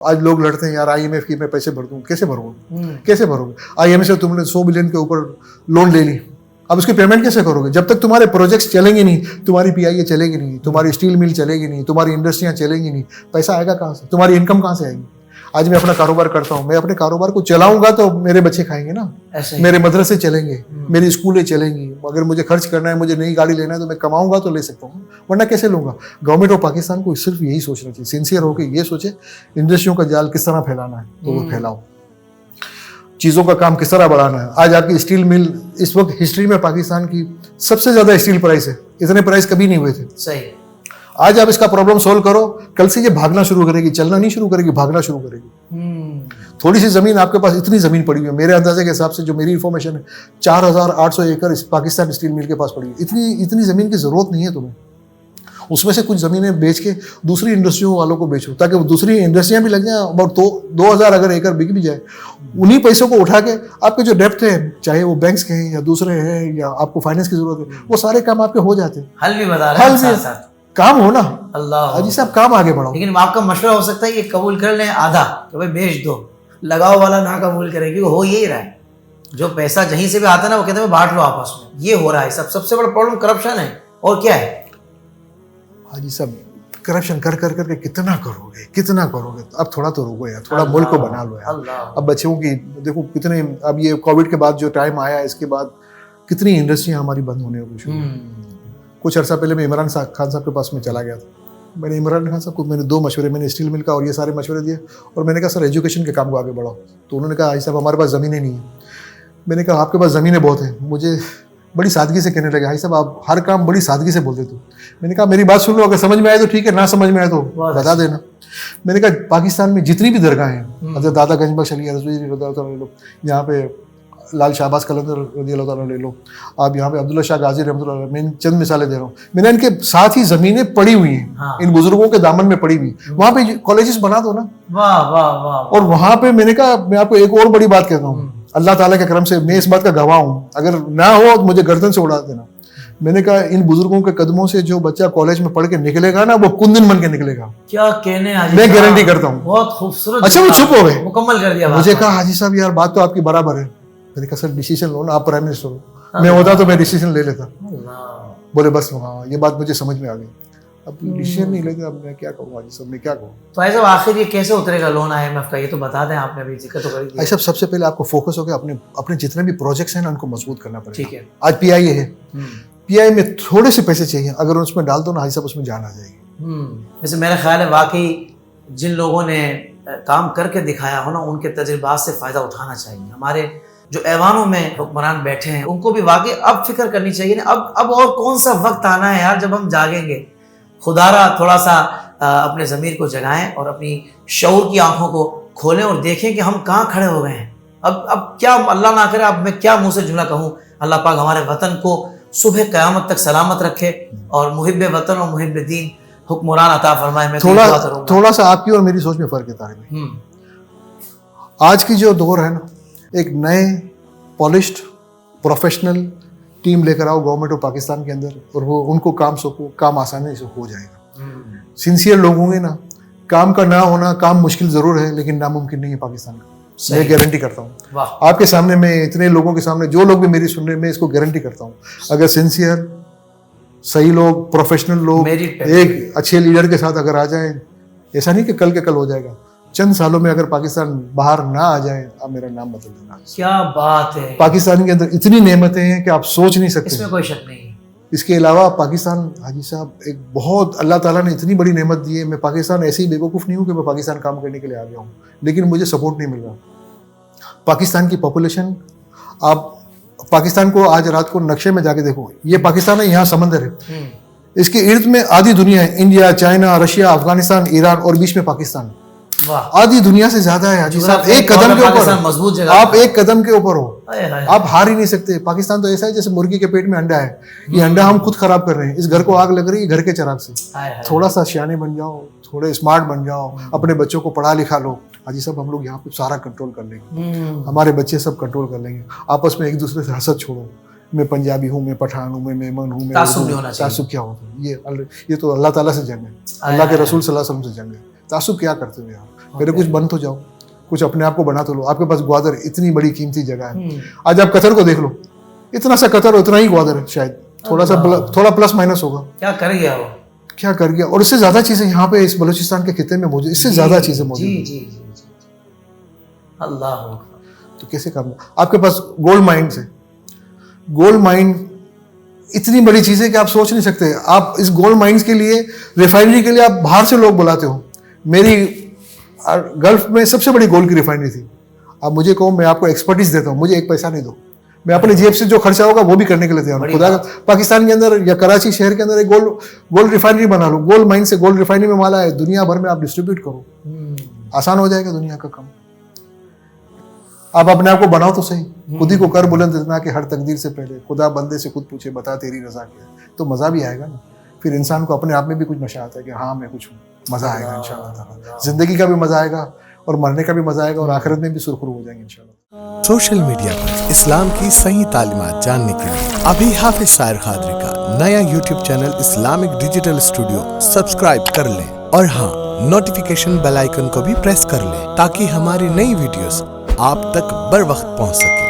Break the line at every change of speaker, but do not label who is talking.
आज लोग लड़ते हैं यार IMF की मैं पैसे भर दूं, कैसे भरूंगा, कैसे भरोगे? IMF से तुमने 100 बिलियन के ऊपर लोन ले ली, अब उसकी पेमेंट कैसे करोगे? जब तक तुम्हारे प्रोजेक्ट्स चलेंगे नहीं, तुम्हारी PIA चलेगी नहीं, तुम्हारी स्टील मिल चलेगी नहीं, तुम्हारी इंडस्ट्रियां चलेंगी नहीं, पैसा आएगा कहाँ से? तुम्हारी इनकम कहाँ से आएगी? आज मैं अपना कारोबार करता हूँ, मैं अपने कारोबार को चलाऊंगा तो मेरे बच्चे खाएंगे ना, मेरे मदरसे चलेंगे, मेरी स्कूलें चलेंगी। अगर मुझे खर्च करना है, मुझे नई गाड़ी लेना है तो मैं कमाऊंगा तो ले सकता हूँ, वरना कैसे लूंगा? गवर्नमेंट ऑफ पाकिस्तान को सिर्फ यही सोचना चाहिए, सिंसियर होकर ये सोचे इंडस्ट्रियों का जाल किस तरह फैलाना है तो वो फैलाओ, चीज़ों का काम किस तरह बढ़ाना है। आज आपकी स्टील मिल, इस वक्त हिस्ट्री में पाकिस्तान की सबसे ज़्यादा स्टील प्राइस है, इतने प्राइस कभी नहीं हुए थे।
सही।
आज आप इसका प्रॉब्लम सोल्व करो, कल से ये भागना शुरू करेगी, चलना नहीं शुरू करेगी, भागना शुरू करेगी। थोड़ी सी जमीन आपके पास, इतनी जमीन पड़ी हुई है, मेरे अंदाजे के हिसाब से जो मेरी इन्फॉर्मेशन है 4800 एकड़ पाकिस्तान स्टील मिल के पास पड़ी है। इतनी जमीन की जरूरत नहीं है तुम्हें, उसमें से कुछ जमीनें बेच के दूसरी इंडस्ट्रियों वालों को बेचो, ताकि वो दूसरी इंडस्ट्रियां भी लग जाए और 2000 अगर एकड़ बिक भी जाए, उन्हीं पैसों को उठा के आपके जो डेप्थ है, चाहे वो बैंक्स के हैं या दूसरे हैं या आपको फाइनेंस की जरूरत है, वो सारे काम आपके हो जाते हैं।
हल भी बता रहे हैं साथ साथ।
काम हो ना,
अल्लाह
हाजी साहब काम आगे बढ़ाओ।
लेकिन आपका मशवरा हो सकता है ये कबूल कर लें आधा, तो भाई बेच दो, लगाओ वाला ना कबूल करे, क्योंकि हो यही रहा है, जो पैसा जहीं से भी आता है ना वो कहते हैं बांट लो आपस में, ये हो रहा है। सबसे बड़ा प्रॉब्लम करप्शन है, और क्या है
हाजी साहब? करप्शन कर कर करके कितना करोगे, कितना करोगे? अब थोड़ा तो रुको यार, थोड़ा मुल्क को बना लो यार। अब बच्चों की देखो कितने, अब ये कोविड के बाद जो टाइम आया, इसके बाद कितनी इंडस्ट्रियां हमारी बंद होने को शुरू। कुछ अर्सा पहले मैं इमरान खान साहब के पास में चला गया था। मैंने इमरान खान साहब को मैंने 2 मशवरे, मैंने स्टील मिल का और ये सारे मशवरे दिए, और मैंने कहा सर एजुकेशन के काम को आगे बढ़ाओ। तो उन्होंने कहा हाजी साहब हमारे पास ज़मीनें नहीं है। मैंने कहा आपके पास ज़मीनें बहुत हैं। मुझे बड़ी सादगी से कहने लगे हाजी साहब आप हर काम बड़ी सादगी से बोलते थे। मैंने कहा मेरी बात सुन लो, अगर समझ में आए तो ठीक है, ना समझ में आए तो बता देना। मैंने कहा पाकिस्तान में जितनी भी दरगाहें हैं, हज़रत दादा गंज बख्श अली रज़वी ले लो, यहाँ पे लाल शाहबाज कलंदर रज़ी अल्लाह तआला ले लो, आप यहाँ पे अब्दुल्ला शाह गाजी रहमतुल्लाह अलैह, मैं चंद मिसालें दे रहा हूँ। मैंने इनके साथ ही ज़मीनें पड़ी हुई हैं, इन बुजुर्गों के दामन में पड़ी हुई, वहाँ पे कॉलेजेस बना दो ना।
वाह वाह वाह। और
वहाँ पे मैंने कहा, मैं आपको एक और बड़ी बात कहता हूँ, अल्लाह ताला के करम से मैं इस बात का गवाह हूँ, अगर ना हो तो मुझे गर्दन से उड़ा देना। मैंने कहा इन बुजुर्गों के कदमों से जो बच्चा कॉलेज में पढ़ के निकलेगा ना, वो कुंदन बन के निकलेगा।
क्या कहने हाजी,
मैं गारंटी करता हूँ।
बहुत खूबसूरत।
अच्छा वो चुप हो गए,
मुकम्मल कर दिया।
मुझे कहा हाजी साहब यार बात तो आपकी बराबर है। मैंने कहा सर डिसीजन लो ना, आप प्राइम मिनिस्टर हो, मैं होता तो मैं डिसीजन ले लेता। बोले बस हाँ ये बात मुझे समझ में आ गई, अब डिसीजन नहीं लेते, अब मैं क्या कहूँ हाजी साहब, मैं क्या कहूँ।
तो ऐसा आखिर ये कैसे उतरेगा लोन IMF का, ये तो बता दें, आपने अभी जिक्र तो कर दिया।
ऐसा सबसे पहले आपको फोकस हो गया अपने जितने भी प्रोजेक्ट्स हैं ना उनको मजबूत करना पड़ेगा।
ठीक है।
आज PIA है, PIA में थोड़े से पैसे चाहिए, अगर उसमें डाल दो ना हाजी साहब उसमें जान आ जाएगी।
वैसे मेरा ख्याल है वाकई जिन लोगों ने काम करके दिखाया हो ना, उनके तजुर्बात से फ़ायदा उठाना चाहिए। हमारे जो ऐवानों में हुक्मरान बैठे हैं उनको भी वाकई अब फिक्र करनी चाहिए ना, अब और कौन सा वक्त आना है यार जब हम जागेंगे। खुदारा थोड़ा सा अपने ज़मीर को जगाएं और अपनी शऊर की आंखों को खोलें और देखें कि हम कहाँ खड़े हो गए हैं। अब क्या, अल्लाह ना करे, अब मैं क्या मुँह से जुमला कहूँ, अल्लाह पाक हमारे वतन को सुबह क़यामत तक सलामत रखे और मुहिब्बे वतन और मुहिब्बे दीन हुक्मरान अता फरमाए। मैं
थोड़ा सा आपकी और मेरी सोच में फ़र्क है तारिक भाई। आज की जो दौर है ना, एक नए पॉलिश्ड प्रोफेशनल टीम लेकर आओ गवर्नमेंट ऑफ पाकिस्तान के अंदर, और वो उनको काम आसानी से हो जाएगा। सिंसियर लोग होंगे ना, काम का ना होना, काम मुश्किल ज़रूर है लेकिन नामुमकिन नहीं है पाकिस्तान का, मैं गारंटी करता हूँ। आपके सामने, मैं इतने लोगों के सामने, जो लोग भी मेरी सुन रहे हैं, मैं इसको गारंटी करता हूँ, अगर सिंसियर सही लोग, प्रोफेशनल लोग एक अच्छे लीडर के साथ अगर आ जाएं, ऐसा नहीं कि कल के कल हो जाएगा, चंद सालों में अगर पाकिस्तान बाहर ना आ जाए, आप मेरा नाम बदल देना।
क्या बात है,
पाकिस्तान के अंदर इतनी नेमतें हैं कि आप सोच नहीं सकते,
इसमें कोई शक नहीं।
इसके अलावा पाकिस्तान हाजी साहब एक बहुत, अल्लाह ताला ने इतनी बड़ी नेमत दी है। मैं पाकिस्तान ऐसे ही बेवकूफ़ नहीं हूँ कि मैं पाकिस्तान काम करने के लिए आ गया हूँ, लेकिन मुझे सपोर्ट नहीं मिल रहा। पाकिस्तान की पॉपुलेशन, आप पाकिस्तान को आज रात को नक्शे में जाके देखो, ये पाकिस्तान है, यहाँ समंदर है, इसके इर्द में आधी दुनिया है, India, China, Russia, Afghanistan, Iran और बीच में पाकिस्तान। आधी दुनिया से ज्यादा है हाजी साहब, एक कदम के ऊपर मजबूत जगह, आप एक कदम के ऊपर हो, आप हार ही नहीं सकते। पाकिस्तान तो ऐसा है जैसे मुर्गी के पेट में अंडा है, ये अंडा हम खुद खराब कर रहे हैं, इस घर को आग लग रही है घर के चिराग से। थोड़ा सा सियाने बन जाओ, थोड़े स्मार्ट बन जाओ, अपने बच्चों को पढ़ा लिखा लो, हाजी साहब हम लोग यहाँ पे सारा कंट्रोल कर लेंगे, हमारे बच्चे सब कंट्रोल कर लेंगे। आपस में एक दूसरे से हसद छोड़ो, मैं पंजाबी हूँ, मैं पठान हूँ, मैं मेमन हूँ, तासुब क्या होता है? ये तो अल्लाह ताला से जंग है, अल्लाह के रसूल सल्लल्लाहु अलैहि वसल्लम से जंग है। तासुब क्या करते हो यार? पहले कुछ बन तो जाओ, कुछ अपने आप को बना तो लो। आपके पास ग्वादर इतनी बड़ी कीमती जगह है, आज आप कतर को देख लो, इतना सा कतर उतना ही ग्वादर है, शायद थोड़ा प्लस माइनस होगा।
क्या कर गया वो,
क्या कर गया, और इससे ज्यादा चीजें यहाँ पे इस बलूचिस्तान के खिते में मौजूद, इससे ज्यादा चीजें मौजूद।
जी जी जी, अल्लाह।
तो कैसे काम, आपके पास गोल्ड माइंस है, गोल्ड माइन इतनी बड़ी चीज है कि आप सोच नहीं सकते। आप इस गोल्ड माइंस के लिए, रिफाइनरी के लिए आप बाहर से लोग बुलाते हो। मेरी गल्फ में सबसे बड़ी गोल्ड की रिफाइनरी थी। आप मुझे कहो, मैं आपको एक्सपर्टीज देता हूँ, मुझे एक पैसा नहीं दो, मैं अपने जेब से जो खर्चा होगा वो भी करने के लिए तैयार हूं। खुदा पाकिस्तान के अंदर या कराची शहर के अंदर एक गोल्ड रिफाइनरी बना लो, गोल्ड माइन से गोल्ड रिफाइनरी में माला है, दुनिया भर में आप डिस्ट्रीब्यूट करो, आसान हो जाएगा दुनिया का काम। आप अपने आप को बनाओ तो सही, खुद ही को कर बुलंद इतना कि हर तकदीर से पहले खुदा बंदे से खुद पूछे, बता तेरी रजा क्या है, तो मजा भी आएगा ना। फिर इंसान को अपने आप में भी कुछ नशा आता है कि हाँ मैं कुछ हूँ, मजा आएगा इंशाल्लाह। जिंदगी का भी मजा आएगा और मरने का भी मजा आएगा, और आखिरत में भी सुरखरू हो जाएंगे इंशाल्लाह।
सोशल मीडिया पर इस्लाम की सही तालीमात जानने के लिए अभी हाफिज सायर खादरी का नया YouTube channel Islamic digital studio subscribe कर लें, और हाँ, नोटिफिकेशन बेल आइकन को भी प्रेस कर लें ताकि हमारी नई वीडियोस आप तक बर वक्त पहुंच सके।